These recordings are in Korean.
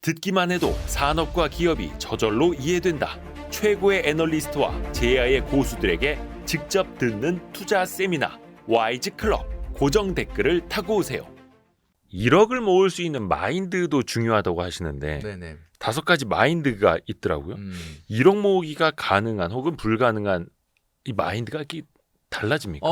듣기만 해도 산업과 기업이 저절로 이해된다. 최고의 애널리스트와 제야의 고수들에게 직접 듣는 투자 세미나 와이즈 클럽. 고정 댓글을 타고 오세요. 1억을 모을 수 있는 마인드도 중요하다고 하시는데 네네. 5가지 마인드가 있더라고요. 1억 모으기가 가능한 혹은 불가능한 이 마인드가 이렇게 달라집니까?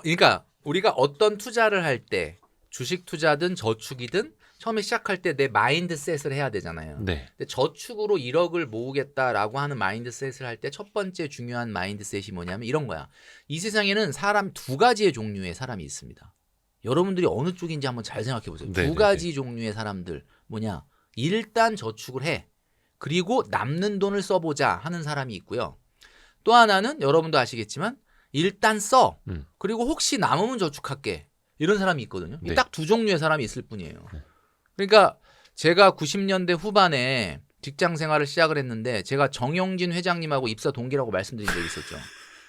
그러니까 우리가 어떤 투자를 할 때 주식 투자든 저축이든 처음에 시작할 때 내 마인드셋을 해야 되잖아요. 네. 근데 저축으로 1억을 모으겠다라고 하는 마인드셋을 할 때 첫 번째 중요한 마인드셋이 뭐냐면 이런 거야. 이 세상에는 사람 2가지의 종류의 사람이 있습니다. 여러분들이 어느 쪽인지 한번 잘 생각해 보세요. 네네네. 2가지 종류의 사람들 뭐냐? 일단 저축을 해. 그리고 남는 돈을 써보자 하는 사람이 있고요. 또 하나는 여러분도 아시겠지만 일단 써. 그리고 혹시 남으면 저축할게. 이런 사람이 있거든요. 네. 딱 2 종류의 사람이 있을 뿐이에요. 네. 그러니까 제가 90년대 후반에 직장 생활을 시작을 했는데 제가 정영진 회장님하고 입사 동기라고 말씀드린 적이 있었죠.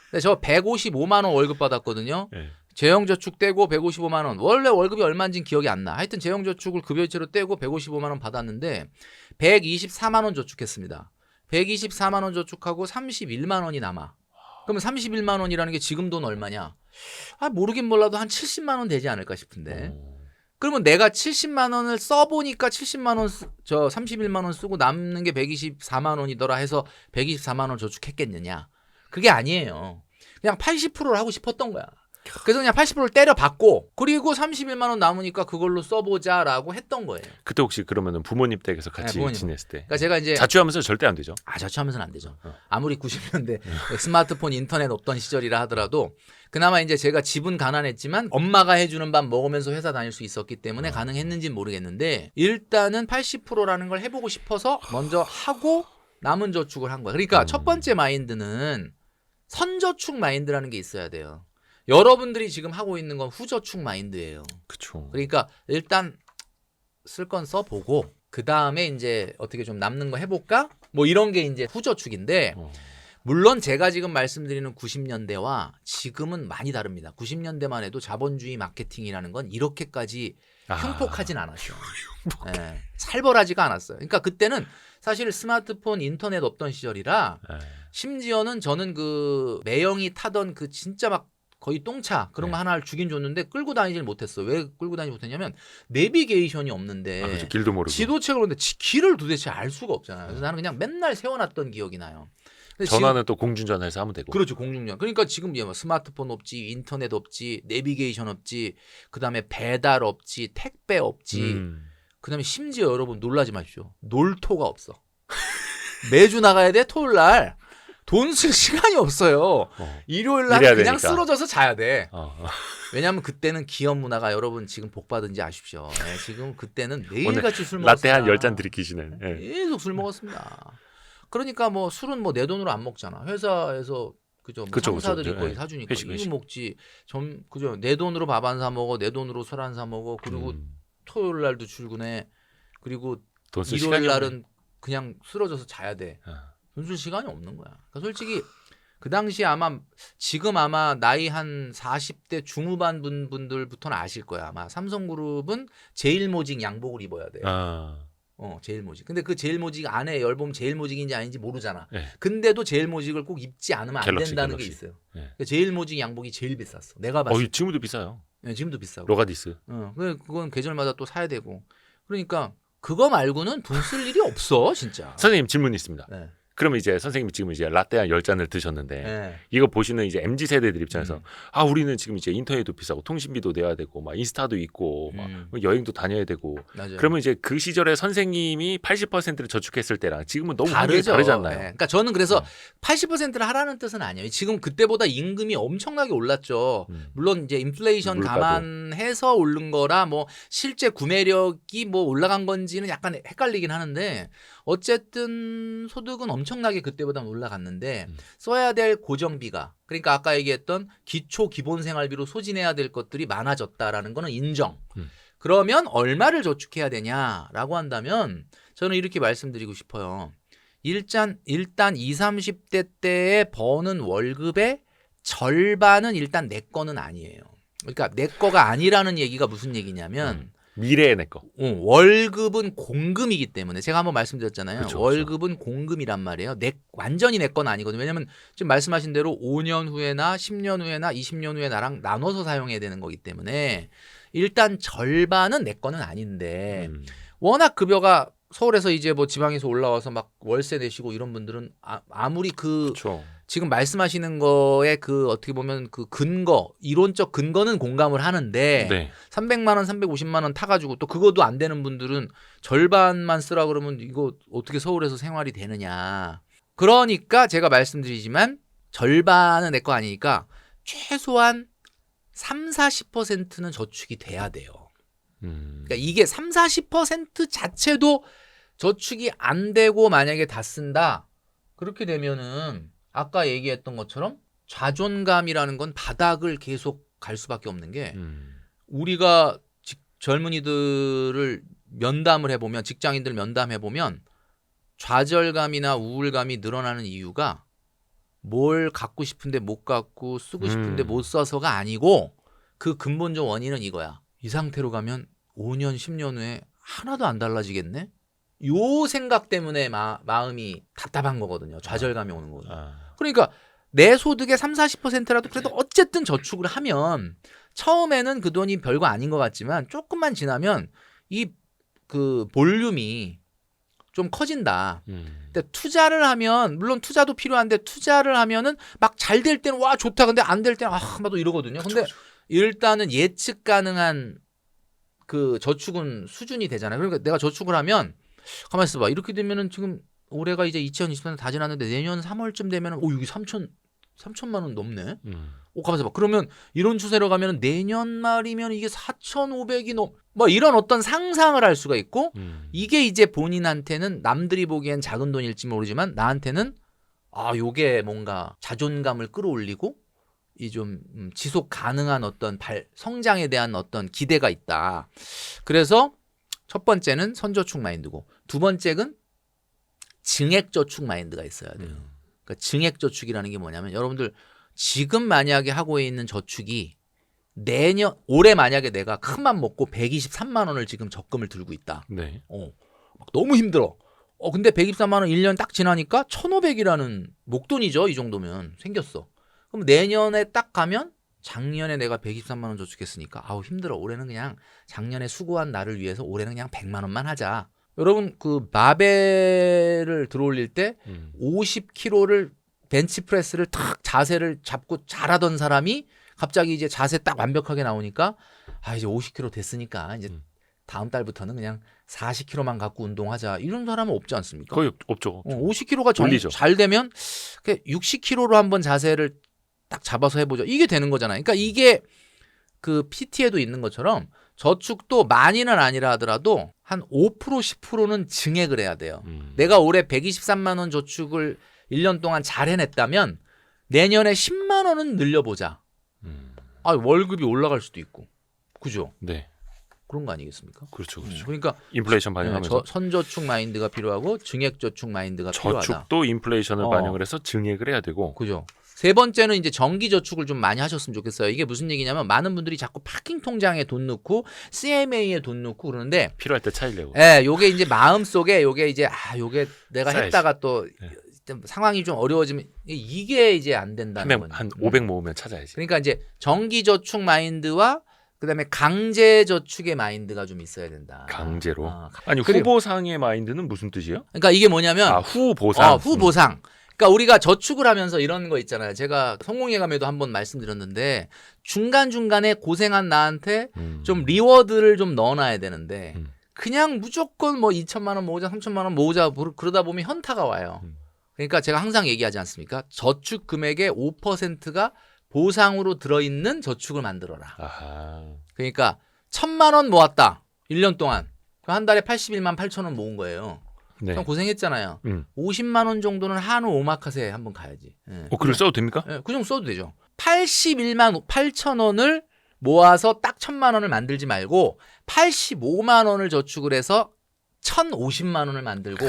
근데 저 155만 원 월급 받았거든요. 네. 재형저축 떼고 155만 원. 원래 월급이 얼마인지는 기억이 안 나. 하여튼 재형저축을 급여체로 떼고 155만 원 받았는데 124만 원 저축했습니다. 124만 원 저축하고 31만 원이 남아. 그러면 31만 원이라는 게 지금 돈 얼마냐? 모르긴 몰라도 한 70만 원 되지 않을까 싶은데. 그러면 내가 70만 원을 써보니까 70만 원, 31만 원 쓰고 남는 게 124만 원이더라 해서 124만 원 저축했겠느냐? 그게 아니에요. 그냥 80%를 하고 싶었던 거야. 그래서 그냥 80%를 때려받고 그리고 31만 원 남으니까 그걸로 써보자라고 했던 거예요. 그때 혹시 그러면 부모님 댁에서 같이 네, 부모님. 지냈을 때 그러니까 제가 이제 자취하면서 절대 안 되죠. 자취하면서는 안 되죠. 아무리 90년대 스마트폰 인터넷 없던 시절이라 하더라도 그나마 이제 제가 집은 가난했지만 엄마가 해주는 밥 먹으면서 회사 다닐 수 있었기 때문에 가능했는지는 모르겠는데 일단은 80%라는 걸 해보고 싶어서 먼저 하고 남은 저축을 한 거야. 그러니까 첫 번째 마인드는 선저축 마인드라는 게 있어야 돼요. 여러분들이 지금 하고 있는 건 후저축 마인드예요. 그렇죠. 그러니까 일단 쓸 건 써보고 그 다음에 이제 어떻게 좀 남는 거 해볼까? 뭐 이런 게 이제 후저축인데 물론 제가 지금 말씀드리는 90년대와 지금은 많이 다릅니다. 90년대만 해도 자본주의 마케팅이라는 건 이렇게까지 흉폭하진 않았어요. 네, 살벌하지가 않았어요. 그러니까 그때는 사실 스마트폰 인터넷 없던 시절이라 심지어는 저는 그 매형이 타던 그 진짜 막 거의 똥차 그런 거 하나를 주긴 줬는데 끌고 다니질 못했어. 왜 끌고 다니지 못했냐면 내비게이션이 없는데 그렇죠. 길도 모르고 지도책을 그런데 길을 도대체 알 수가 없잖아요. 그래서 나는 그냥 맨날 세워놨던 기억이 나요. 근데 전화는 또 공중전화해서 하면 되고. 그렇죠. 공중전. 그러니까 지금 뭐 스마트폰 없지, 인터넷 없지, 내비게이션 없지, 그다음에 배달 없지, 택배 없지. 그다음에 심지어 여러분 놀라지 마십시오. 놀토가 없어. 매주 나가야 돼 토요일 날. 돈 쓸 시간이 없어요. 일요일 날 그냥 되니까. 쓰러져서 자야 돼. 왜냐하면 그때는 기업 문화가 여러분 지금 복 받은지 아십시오. 네, 지금 그때는 매일같이 술 먹었습니다. 라떼 한 10잔 들이키시네. 네. 계속 술 먹었습니다. 그러니까 뭐 술은 뭐 내 돈으로 안 먹잖아. 회사에서 그죠. 뭐 상사들이 그쵸. 거의 네. 사주니까 회식. 이거 먹지. 그죠. 내 돈으로 밥 안 사 먹어. 내 돈으로 술 안 사 먹어. 그리고 토요일 날도 출근해. 그리고 돈 쓸 일요일 시간이 날은 그냥 쓰러져서 자야 돼. 돈 쓸 시간이 없는 거야. 그러니까 솔직히 그 당시 지금 아마 나이 한 40대 중후반 분들부터는 아실 거야. 아마 삼성그룹은 제일모직 양복을 입어야 돼. 제일모직. 근데 그 제일모직 안에 열보면 제일모직인지 아닌지 모르잖아. 네. 근데도 제일모직을 꼭 입지 않으면 안 된다는 게 있어요. 네. 그러니까 제일모직 양복이 제일 비쌌어. 내가 봤을 때. 지금도 비싸요. 네, 지금도 비싸고. 로가디스. 그건 계절마다 또 사야 되고. 그러니까 그거 말고는 돈 쓸 일이 없어, 진짜. 선생님 질문 있습니다. 네. 그러면 이제 선생님이 지금 이제 라떼 한 10잔을 드셨는데 네. 이거 보시는 이제 MZ 세대들 입장에서 우리는 지금 이제 인터넷도 비싸고 통신비도 내야 되고 막 인스타도 있고 막 여행도 다녀야 되고 맞아요. 그러면 이제 그 시절에 선생님이 80%를 저축했을 때랑 지금은 너무 환경이 다르잖아요. 네. 그러니까 저는 그래서 80%를 하라는 뜻은 아니에요. 지금 그때보다 임금이 엄청나게 올랐죠. 물론 이제 인플레이션 물가도. 감안해서 오른 거라 뭐 실제 구매력이 뭐 올라간 건지는 약간 헷갈리긴 하는데 어쨌든 소득은 엄청나게 그때보다는 올라갔는데 써야 될 고정비가 그러니까 아까 얘기했던 기초 기본생활비로 소진해야 될 것들이 많아졌다라는 거는 인정. 그러면 얼마를 저축해야 되냐라고 한다면 저는 이렇게 말씀드리고 싶어요. 일단 20, 30대 때에 버는 월급의 절반은 일단 내 거는 아니에요. 그러니까 내 거가 아니라는 얘기가 무슨 얘기냐면 미래의 내 거. 월급은 공금이기 때문에 제가 한번 말씀드렸잖아요. 그쵸, 월급은 공금이란 말이에요. 완전히 내 건 아니거든요. 왜냐하면 지금 말씀하신 대로 5년 후에나 10년 후에나 20년 후에 나랑 나눠서 사용해야 되는 거기 때문에 일단 절반은 내 거는 아닌데 워낙 급여가 서울에서 이제 뭐 지방에서 올라와서 막 월세 내시고 이런 분들은 아무리 그렇죠. 지금 말씀하시는 거에 어떻게 보면 이론적 근거는 공감을 하는데 네. 300만 원, 350만 원 타가지고 또 그것도 안 되는 분들은 절반만 쓰라 그러면 이거 어떻게 서울에서 생활이 되느냐. 그러니까 제가 말씀드리지만 절반은 내 거 아니니까 최소한 30-40%는 저축이 돼야 돼요. 그러니까 이게 30-40% 자체도 저축이 안 되고 만약에 다 쓴다. 그렇게 되면은 아까 얘기했던 것처럼 자존감이라는 건 바닥을 계속 갈 수밖에 없는 게 우리가 젊은이들을 면담을 해보면 직장인들 면담해보면 좌절감이나 우울감이 늘어나는 이유가 뭘 갖고 싶은데 못 갖고 쓰고 싶은데 못 써서가 아니고 그 근본적 원인은 이거야. 이 상태로 가면 5년, 10년 후에 하나도 안 달라지겠네? 요 생각 때문에 마음이 답답한 거거든요. 좌절감이 오는 거거든요. 그러니까 내 소득의 30-40%라도 그래도 어쨌든 저축을 하면 처음에는 그 돈이 별거 아닌 것 같지만 조금만 지나면 이 볼륨이 좀 커진다. 근데 투자를 하면 물론 투자도 필요한데 투자를 하면은 막 잘 될 때는 와 좋다. 근데 안 될 때는 나도 이러거든요. 근데 일단은 예측 가능한 그 저축은 수준이 되잖아요. 그러니까 내가 저축을 하면 가만히 있어봐. 이렇게 되면은 지금 올해가 이제 2020년 다 지났는데 내년 3월쯤 되면은 여기 3천만 원 넘네. 가만히 있어봐. 그러면 이런 추세로 가면은 내년 말이면 이게 4,500이 뭐 이런 어떤 상상을 할 수가 있고 이게 이제 본인한테는 남들이 보기엔 작은 돈일지 모르지만 나한테는 요게 뭔가 자존감을 끌어올리고 이 좀 지속 가능한 어떤 성장에 대한 어떤 기대가 있다. 그래서 첫 번째는 선저축 마인드고 두 번째는 증액저축 마인드가 있어야 돼요. 그러니까 증액저축이라는 게 뭐냐면 여러분들 지금 만약에 하고 있는 저축이 올해 만약에 내가 큰맘 먹고 123만 원을 지금 적금을 들고 있다. 네. 막 너무 힘들어. 근데 123만 원 1년 딱 지나니까 1,500이라는 목돈이죠. 이 정도면 생겼어. 그럼 내년에 딱 가면 작년에 내가 123만 원 저축했으니까 힘들어. 올해는 그냥 작년에 수고한 나를 위해서 올해는 그냥 100만 원만 하자. 여러분 그 바벨을 들어올릴 때 50kg를 벤치프레스를 탁 자세를 잡고 잘하던 사람이 갑자기 이제 자세 딱 완벽하게 나오니까 이제 50kg 됐으니까 이제 다음 달부터는 그냥 40kg만 갖고 운동하자. 이런 사람은 없지 않습니까? 거의 없죠. 50kg가 잘 되면 60kg로 한번 자세를 딱 잡아서 해보죠. 이게 되는 거잖아요. 그러니까 이게 그 PT에도 있는 것처럼 저축도 많이는 아니라 하더라도 한 5% 10%는 증액을 해야 돼요. 내가 올해 123만 원 저축을 1년 동안 잘 해냈다면 내년에 10만 원은 늘려보자. 월급이 올라갈 수도 있고. 그죠? 네. 그런 거 아니겠습니까? 그렇죠. 그러니까 인플레이션 반영하면서 선저축 마인드가 필요하고 증액저축 마인드가 필요하다. 저축도 인플레이션을 반영을 해서 증액을 해야 되고. 그죠. 세 번째는 이제 정기저축을 좀 많이 하셨으면 좋겠어요. 이게 무슨 얘기냐면 많은 분들이 자꾸 파킹 통장에 돈 넣고 CMA에 돈 넣고 그러는데 필요할 때 차이려고. 요게 이제 마음속에 요게 이제 요게 내가 쌓여야지. 했다가 또 상황이 좀 어려워지면 이게 이제 안 된다는 거죠. 한 500 모으면 찾아야지. 그러니까 이제 정기저축 마인드와 그다음에 강제저축의 마인드가 좀 있어야 된다. 강제로. 그리고 후보상의 마인드는 무슨 뜻이에요? 그러니까 이게 뭐냐면 후보상. 후보상. 그러니까 우리가 저축을 하면서 이런 거 있잖아요. 제가 성공예감에도 한번 말씀드렸는데 중간중간에 고생한 나한테 좀 리워드를 좀 넣어놔야 되는데 그냥 무조건 뭐 2천만 원 모으자 3천만 원 모으자 그러다 보면 현타가 와요. 그러니까 제가 항상 얘기하지 않습니까? 저축 금액의 5%가 보상으로 들어있는 저축을 만들어라. 그러니까 1,000만 원 모았다. 1년 동안. 한 달에 81만 8천 원 모은 거예요. 네. 고생했잖아요. 50만 원 정도는 한우 오마카세 한번 가야지. 글을 써도 됩니까? 그 정도 써도 되죠. 81만 8천 원을 모아서 딱 1,000만 원을 만들지 말고 85만 원을 저축을 해서 1,050만 원을 만들고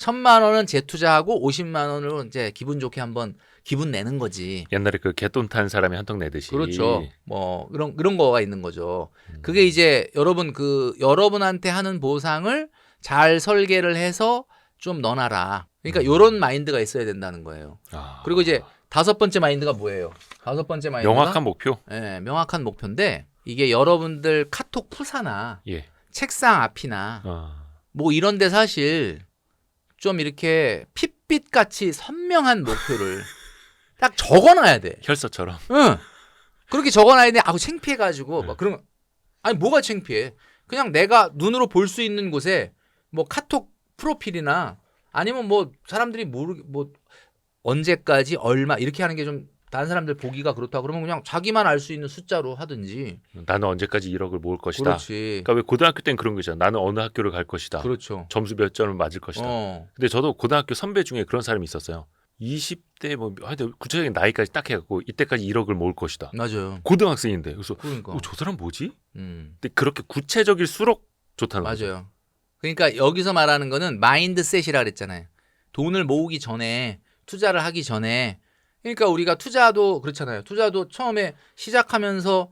1,000만 원은 재투자하고 50만 원으로 이제 기분 좋게 한번 기분 내는 거지. 옛날에 그 개돈 탄 사람이 한턱 내듯이. 그렇죠. 뭐 그런 거가 있는 거죠. 그게 이제 여러분한테 하는 보상을 잘 설계를 해서 좀 넣어놔라. 그러니까 요런 마인드가 있어야 된다는 거예요. 그리고 이제 5번째 마인드가 뭐예요? 5번째 마인드가 명확한 목표. 네, 명확한 목표인데 이게 여러분들 카톡 프사나 예. 책상 앞이나 뭐 이런데 사실 좀 이렇게 핏빛 같이 선명한 목표를 딱 적어놔야 돼. 혈서처럼. 응. 그렇게 적어놔야 돼. 아우 창피해가지고 막 그러면 아니 뭐가 창피해? 그냥 내가 눈으로 볼 수 있는 곳에 뭐 카톡 프로필이나 아니면 뭐 사람들이 뭐 언제까지 얼마 이렇게 하는 게 좀 다른 사람들 보기가 그렇다 그러면 그냥 자기만 알 수 있는 숫자로 하든지. 나는 언제까지 1억을 모을 것이다. 그렇지. 그러니까 왜 고등학교 때는 그런 거잖아. 나는 어느 학교를 갈 것이다. 그렇죠. 점수 몇 점을 맞을 것이다. 근데 저도 고등학교 선배 중에 그런 사람이 있었어요. 20대 뭐 하여튼 구체적인 나이까지 딱 해갖고 이때까지 1억을 모을 것이다. 맞아요. 고등학생인데 그래서 그러니까. 저 사람 뭐지? 근데 그렇게 구체적일수록 좋다는 거죠. 맞아요. 그러니까 여기서 말하는 거는 마인드셋이라 그랬잖아요. 돈을 모으기 전에 투자를 하기 전에 그러니까 우리가 투자도 그렇잖아요. 투자도 처음에 시작하면서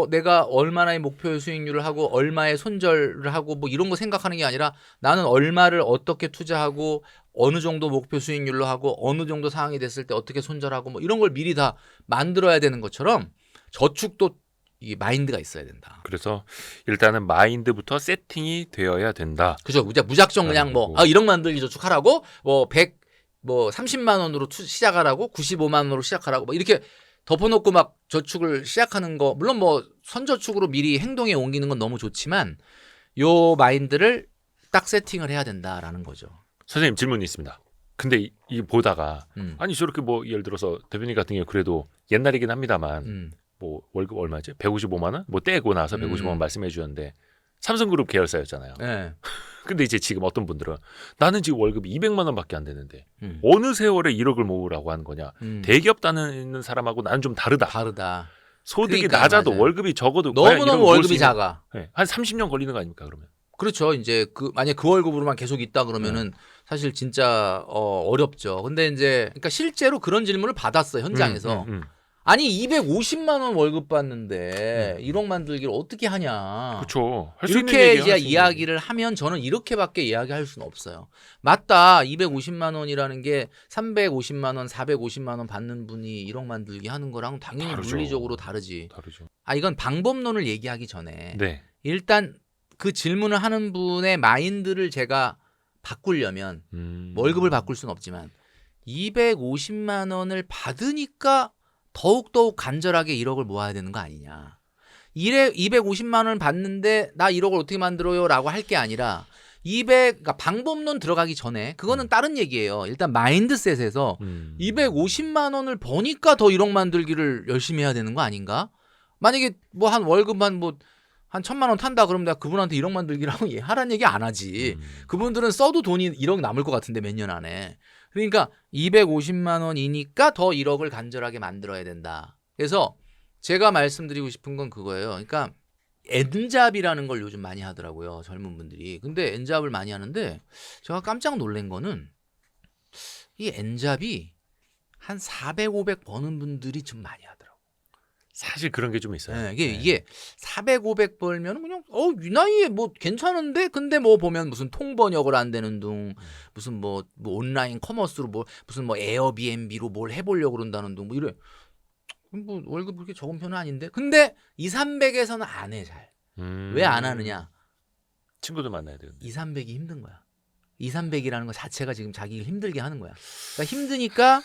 내가 얼마나의 목표의 수익률을 하고 얼마의 손절을 하고 뭐 이런 거 생각하는 게 아니라 나는 얼마를 어떻게 투자하고 어느 정도 목표 수익률로 하고 어느 정도 상황이 됐을 때 어떻게 손절하고 뭐 이런 걸 미리 다 만들어야 되는 것처럼 저축도 이 마인드가 있어야 된다. 그래서 일단은 마인드부터 세팅이 되어야 된다. 그죠? 무작정 그냥 뭐 1억 만들기 저축하라고 뭐 30만 원으로 시작하라고 95만 원으로 시작하라고 뭐 이렇게 덮어놓고 막 저축을 시작하는 거 물론 뭐 선저축으로 미리 행동에 옮기는 건 너무 좋지만 요 마인드를 딱 세팅을 해야 된다라는 거죠. 선생님 질문이 있습니다. 근데 이 보다가 아니 저렇게 뭐 예를 들어서 대표님 같은 경우 그래도 옛날이긴 합니다만 뭐 월급 얼마지? 155만 원? 뭐 떼고 나서 155만 원 말씀해 주셨는데 삼성그룹 계열사였잖아요. 네. 근데 이제 지금 어떤 분들은 나는 지금 월급이 200만 원밖에 안 되는데 어느 세월에 1억을 모으라고 하는 거냐. 대기업 다니는 사람하고 나는 좀 다르다. 소득이 그러니까, 낮아도 맞아요. 월급이 적어도 너무너무 월급이 작아. 네, 한 30년 걸리는 거 아닙니까 그러면? 그렇죠. 이제 만약 그 월급으로만 계속 있다 그러면은 사실 진짜 어렵죠. 근데 이제 그러니까 실제로 그런 질문을 받았어 현장에서. 아니 250만 원 월급 받는데 1억 만들기를 어떻게 하냐. 그렇죠. 이렇게 이제 이야기를 하면 저는 이렇게밖에 이야기할 수는 없어요. 맞다. 250만 원이라는 게 350만 원, 450만 원 받는 분이 1억 만들기 하는 거랑 당연히 다르죠. 물리적으로 다르지. 다르죠. 이건 방법론을 얘기하기 전에 네. 일단 그 질문을 하는 분의 마인드를 제가 바꾸려면 월급을 바꿀 수는 없지만 250만 원을 받으니까 더욱더욱 간절하게 1억을 모아야 되는 거 아니냐. 250만 원을 받는데 나 1억을 어떻게 만들어요? 라고 할 게 아니라 그러니까 방법론 들어가기 전에 그거는 다른 얘기예요. 일단 마인드셋에서 250만 원을 버니까 더 1억 만들기를 열심히 해야 되는 거 아닌가? 만약에 뭐 한 월급 한 1,000만 원 탄다 그러면 내가 그분한테 1억 만들기라고 하라는 얘기 안 하지. 그분들은 써도 돈이 1억 남을 것 같은데 몇 년 안에. 그러니까 250만 원이니까 더 1억을 간절하게 만들어야 된다. 그래서 제가 말씀드리고 싶은 건 그거예요. 그러니까 엔잡이라는 걸 요즘 많이 하더라고요. 젊은 분들이. 근데 엔잡을 많이 하는데 제가 깜짝 놀란 거는 이 엔잡이 한 400, 500 버는 분들이 좀 많이 하더라고요. 사실 그런 게 좀 있어요. 네, 이게 400, 500 벌면 그냥 이 나이에 뭐 괜찮은데 근데 뭐 보면 무슨 통번역을 안 되는 둥 무슨 뭐 온라인 커머스로 무슨 뭐 에어비앤비로 뭘 해보려고 그런다는 둥 뭐 이래. 뭐 월급 그렇게 적은 편은 아닌데 근데 2, 300에서는 안 해 잘. 왜 안 하느냐? 친구들 만나야 되는데. 2, 300이 힘든 거야. 2, 300이라는 거 자체가 지금 자기를 힘들게 하는 거야. 그러니까 힘드니까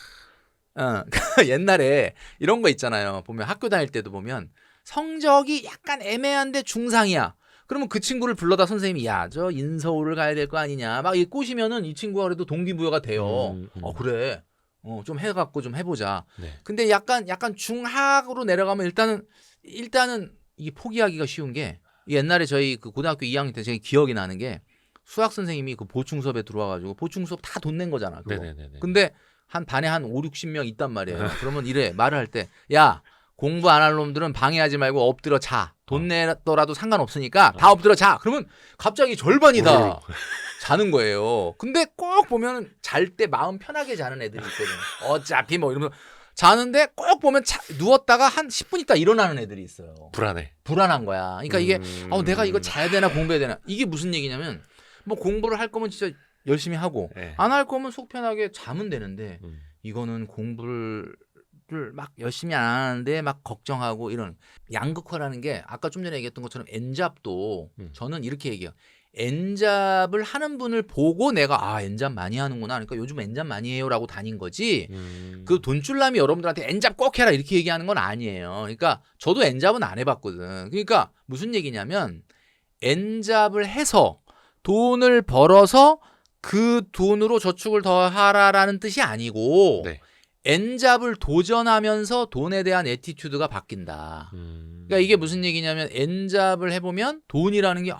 옛날에 이런 거 있잖아요. 보면 학교 다닐 때도 보면 성적이 약간 애매한데 중상이야. 그러면 그 친구를 불러다 선생님이 저 인서울을 가야 될 거 아니냐. 막 이 꼬시면은 이 친구가 그래도 동기부여가 돼요. 그래. 좀 해갖고 좀 해보자. 네. 근데 약간 중하로 내려가면 일단은 이게 포기하기가 쉬운 게 옛날에 저희 그 고등학교 2학년 때 제가 기억이 나는 게 수학 선생님이 그 보충 수업에 들어와가지고 보충 수업 다 돈 낸 거잖아. 그거. 네네네. 근데 한 반에 한 5, 60명 있단 말이에요. 그러면 이래 말을 할 때 야 공부 안 할 놈들은 방해하지 말고 엎드려 자. 돈 내더라도 상관없으니까 다 엎드려 자. 그러면 갑자기 절반이 다 자는 거예요. 근데 꼭 보면 잘 때 마음 편하게 자는 애들이 있거든. 어차피 뭐 이러면 자는데 꼭 보면 누웠다가 한 10분 있다 일어나는 애들이 있어요. 불안한 거야. 그러니까 이게 내가 이거 자야 되나 공부해야 되나. 이게 무슨 얘기냐면 뭐 공부를 할 거면 진짜 열심히 하고 안 할 거면 속 편하게 자면 되는데 이거는 공부를 막 열심히 안 하는데 막 걱정하고 이런 양극화라는 게 아까 좀 전에 얘기했던 것처럼 N잡도 저는 이렇게 얘기해요. N잡을 하는 분을 보고 내가 N잡 많이 하는구나. 그러니까 요즘 N잡 많이 해요라고 다닌 거지. 그 돈줄남이 여러분들한테 N잡 꼭 해라 이렇게 얘기하는 건 아니에요. 그러니까 저도 N잡은 안 해봤거든. 그러니까 무슨 얘기냐면 N잡을 해서 돈을 벌어서 그 돈으로 저축을 더 하라라는 뜻이 아니고 N잡을 도전하면서 돈에 대한 애티튜드가 바뀐다. 그러니까 이게 무슨 얘기냐면 N잡을 해보면 돈이라는 게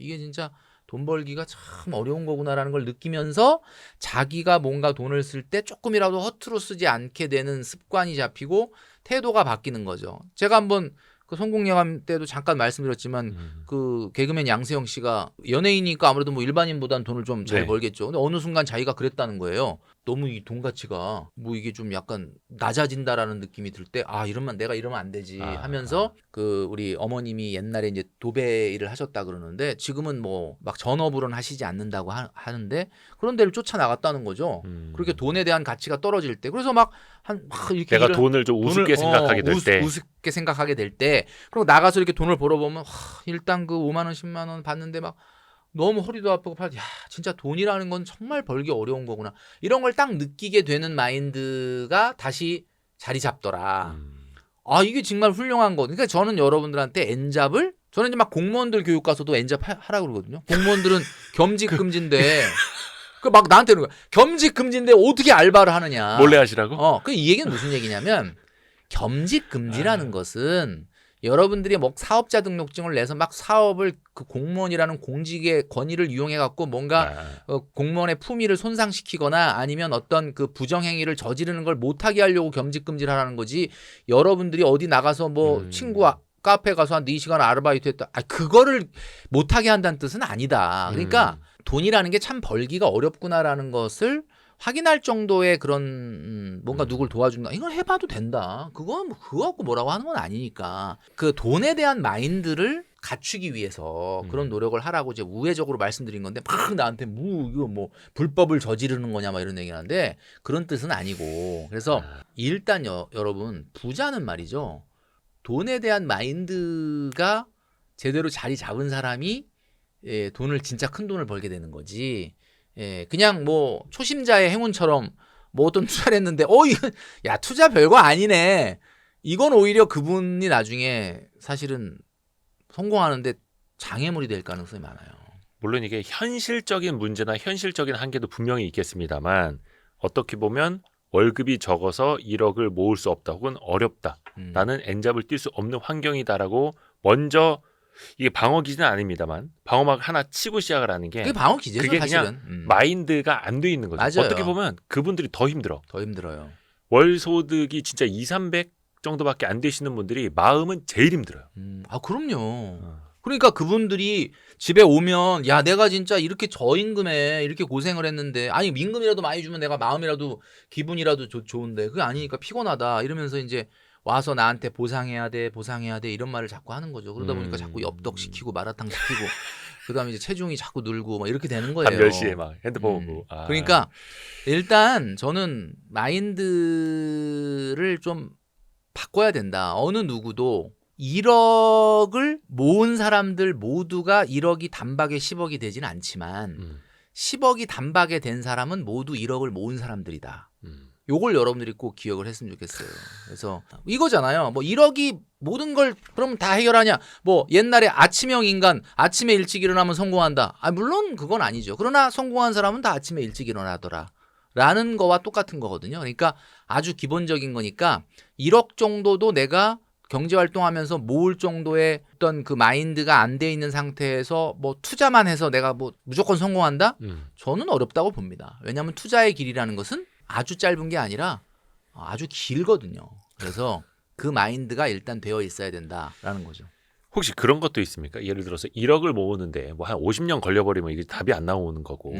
이게 진짜 돈 벌기가 참 어려운 거구나라는 걸 느끼면서 자기가 뭔가 돈을 쓸 때 조금이라도 허투루 쓰지 않게 되는 습관이 잡히고 태도가 바뀌는 거죠. 제가 한번 그 성공예감 때도 잠깐 말씀드렸지만 그 개그맨 양세형 씨가 연예인이니까 아무래도 뭐 일반인보다는 돈을 좀 잘 벌겠죠. 근데 어느 순간 자기가 그랬다는 거예요. 너무 이 돈 가치가 뭐 이게 좀 약간 낮아진다라는 느낌이 들 때 이러면 내가 이러면 안 되지 하면서 그 우리 어머님이 옛날에 이제 도배 일을 하셨다 그러는데 지금은 뭐 막 전업으로는 하시지 않는다고 하는데 그런 데를 쫓아나갔다는 거죠. 그렇게 돈에 대한 가치가 떨어질 때 그래서 막 이렇게 내가 돈을 좀 우습게 생각하게 될 때 우습게 생각하게 될 때 그리고 나가서 이렇게 돈을 벌어보면 일단 그 5만 원 10만 원 받는데 막 너무 허리도 아프고 진짜 돈이라는 건 정말 벌기 어려운 거구나. 이런 걸 딱 느끼게 되는 마인드가 다시 자리 잡더라. 이게 정말 훌륭한 거. 그러니까 저는 여러분들한테 N잡을 저는 이제 막 공무원들 교육 가서도 N잡 하라 그러거든요. 공무원들은 겸직 금지인데 그 막 나한테 그러는 거야. 겸직 금지인데 어떻게 알바를 하느냐. 몰래 하시라고? 그 이 얘기는 무슨 얘기냐면 겸직 금지라는 것은 여러분들이 뭐 사업자 등록증을 내서 막 사업을 그 공무원이라는 공직의 권위를 이용해 갖고 뭔가 공무원의 품위를 손상시키거나 아니면 어떤 그 부정행위를 저지르는 걸 못하게 하려고 겸직 금지를 하라는 거지. 여러분들이 어디 나가서 뭐 친구 카페 가서 한 4시간 아르바이트 했다. 그거를 못하게 한다는 뜻은 아니다. 그러니까 돈이라는 게 참 벌기가 어렵구나라는 것을 확인할 정도의 그런 뭔가 누굴 도와준다. 이건 해봐도 된다. 그거 갖고 뭐라고 하는 건 아니니까. 그 돈에 대한 마인드를 갖추기 위해서 그런 노력을 하라고 이제 우회적으로 말씀드린 건데 막 나한테 이거 뭐 불법을 저지르는 거냐 막 이런 얘기를 하는데 그런 뜻은 아니고. 그래서 일단 여러분 부자는 말이죠. 돈에 대한 마인드가 제대로 자리 잡은 사람이 돈을 진짜 큰 돈을 벌게 되는 거지. 그냥 뭐 초심자의 행운처럼 뭐 어떤 투자를 했는데 이거 야 투자 별거 아니네. 이건 오히려 그분이 나중에 사실은 성공하는데 장애물이 될 가능성이 많아요. 물론 이게 현실적인 문제나 현실적인 한계도 분명히 있겠습니다만 어떻게 보면 월급이 적어서 1억을 모을 수 없다 혹은 어렵다. 나는 N잡을 뛸 수 없는 환경이다라고 먼저 이게 방어 기제는 아닙니다만 방어막 하나 치고 시작을 하는 게 그게 방어 기제죠. 그게 사실은. 그냥 마인드가 안 돼 있는 거죠. 맞아요. 어떻게 보면 그분들이 더 힘들어요. 월 소득이 진짜 200-300 정도밖에 안 되시는 분들이 마음은 제일 힘들어요. 그럼요. 그러니까 그분들이 집에 오면 야 내가 진짜 이렇게 저임금에 이렇게 고생을 했는데 아니 임금이라도 많이 주면 내가 마음이라도 기분이라도 좋은데 그게 아니니까 피곤하다 이러면서 이제 와서 나한테 보상해야 돼 이런 말을 자꾸 하는 거죠. 그러다 보니까 자꾸 엽떡 시키고 마라탕 시키고 그다음에 이제 체중이 자꾸 늘고 막 이렇게 되는 거예요. 밤 10시에 막 핸드폰 보고. 그러니까 일단 저는 마인드를 좀 바꿔야 된다. 어느 누구도 1억을 모은 사람들 모두가 1억이 단박에 10억이 되진 않지만 10억이 단박에 된 사람은 모두 1억을 모은 사람들이다. 요걸 여러분들이 꼭 기억을 했으면 좋겠어요. 그래서 이거잖아요. 뭐 1억이 모든 걸 그럼 다 해결하냐. 뭐 옛날에 아침형 인간 아침에 일찍 일어나면 성공한다. 물론 그건 아니죠. 그러나 성공한 사람은 다 아침에 일찍 일어나더라. 라는 거와 똑같은 거거든요. 그러니까 아주 기본적인 거니까 1억 정도도 내가 경제활동하면서 모을 정도의 어떤 그 마인드가 안 돼 있는 상태에서 뭐 투자만 해서 내가 뭐 무조건 성공한다? 저는 어렵다고 봅니다. 왜냐하면 투자의 길이라는 것은 아주 짧은 게 아니라 아주 길거든요. 그래서 그 마인드가 일단 되어 있어야 된다라는 거죠. 혹시 그런 것도 있습니까? 예를 들어서 1억을 모으는데 뭐 한 50년 걸려버리면 이게 답이 안 나오는 거고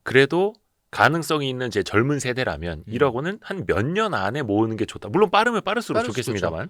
그래도 가능성이 있는 제 젊은 세대라면 1억 원은 한 몇 년 안에 모으는 게 좋다. 물론 빠르면 빠를수록 좋겠습니다만.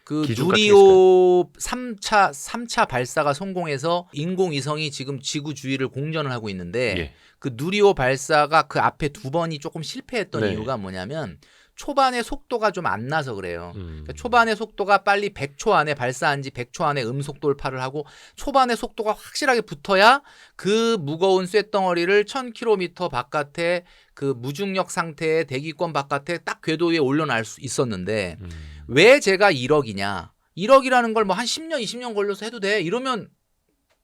그 기준 같은 게 누리호 3차 발사가 성공해서 인공위성이 지금 지구 주위를 공전을 하고 있는데 예. 그 누리호 발사가 그 앞에 2번이 조금 실패했던 네. 이유가 뭐냐면 초반에 속도가 좀 안 나서 그래요. 음. 그러니까 초반에 속도가 빨리 100초 안에 발사한 지 100초 안에 음속 돌파를 하고 초반에 속도가 확실하게 붙어야 그 무거운 쇳덩어리를 1000km 바깥에 그 무중력 상태의 대기권 바깥에 딱 궤도 위에 올려놓을 수 있었는데 왜 제가 1억이냐. 1억이라는 걸 뭐 한 10년, 20년 걸려서 해도 돼. 이러면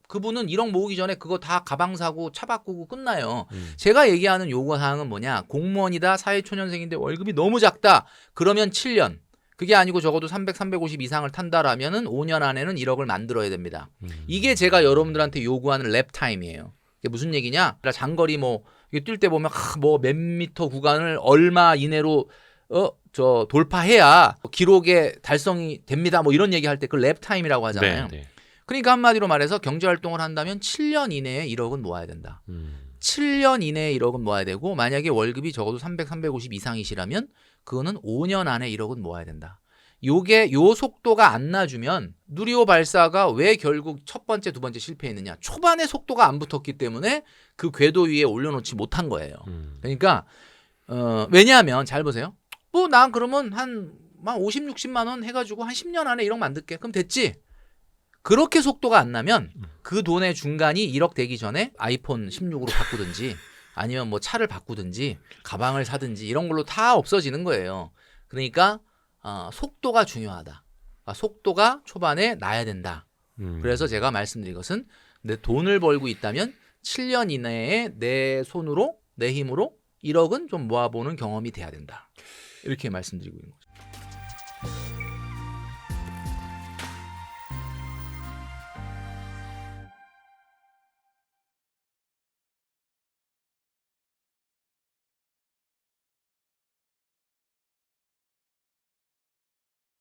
그분은 1억 모으기 전에 그거 다 가방 사고 차 바꾸고 끝나요. 제가 얘기하는 요구사항은 뭐냐. 공무원이다. 사회초년생인데 월급이 너무 작다. 그러면 7년. 그게 아니고 적어도 300, 350 이상을 탄다라면은 5년 안에는 1억을 만들어야 됩니다. 이게 제가 여러분들한테 요구하는 랩 타임이에요. 이게 무슨 얘기냐. 장거리 뭐 뛸 때 보면 뭐 몇 미터 구간을 얼마 이내로 돌파해야 기록에 달성이 됩니다. 뭐 이런 얘기 할 때 그 랩 타임이라고 하잖아요. 네, 네. 그러니까 한마디로 말해서 경제활동을 한다면 7년 이내에 1억은 모아야 된다. 7년 이내에 1억은 모아야 되고 만약에 월급이 적어도 300, 350 이상이시라면 그거는 5년 안에 1억은 모아야 된다. 요 속도가 안 나주면 누리호 발사가 왜 결국 첫 번째, 두 번째 실패했느냐. 초반에 속도가 안 붙었기 때문에 그 궤도 위에 올려놓지 못한 거예요. 그러니까 왜냐하면 잘 보세요. 뭐 난 그러면 한 50, 60만 원 해가지고 한 10년 안에 1억 만들게. 그럼 됐지. 그렇게 속도가 안 나면 그 돈의 중간이 1억 되기 전에 아이폰 16으로 바꾸든지 아니면 뭐 차를 바꾸든지 가방을 사든지 이런 걸로 다 없어지는 거예요. 그러니까 속도가 중요하다. 속도가 초반에 나야 된다. 그래서 제가 말씀드린 것은 내 돈을 벌고 있다면 7년 이내에 내 손으로 내 힘으로 1억은 좀 모아보는 경험이 돼야 된다. 이렇게 말씀드리고 있는 거죠.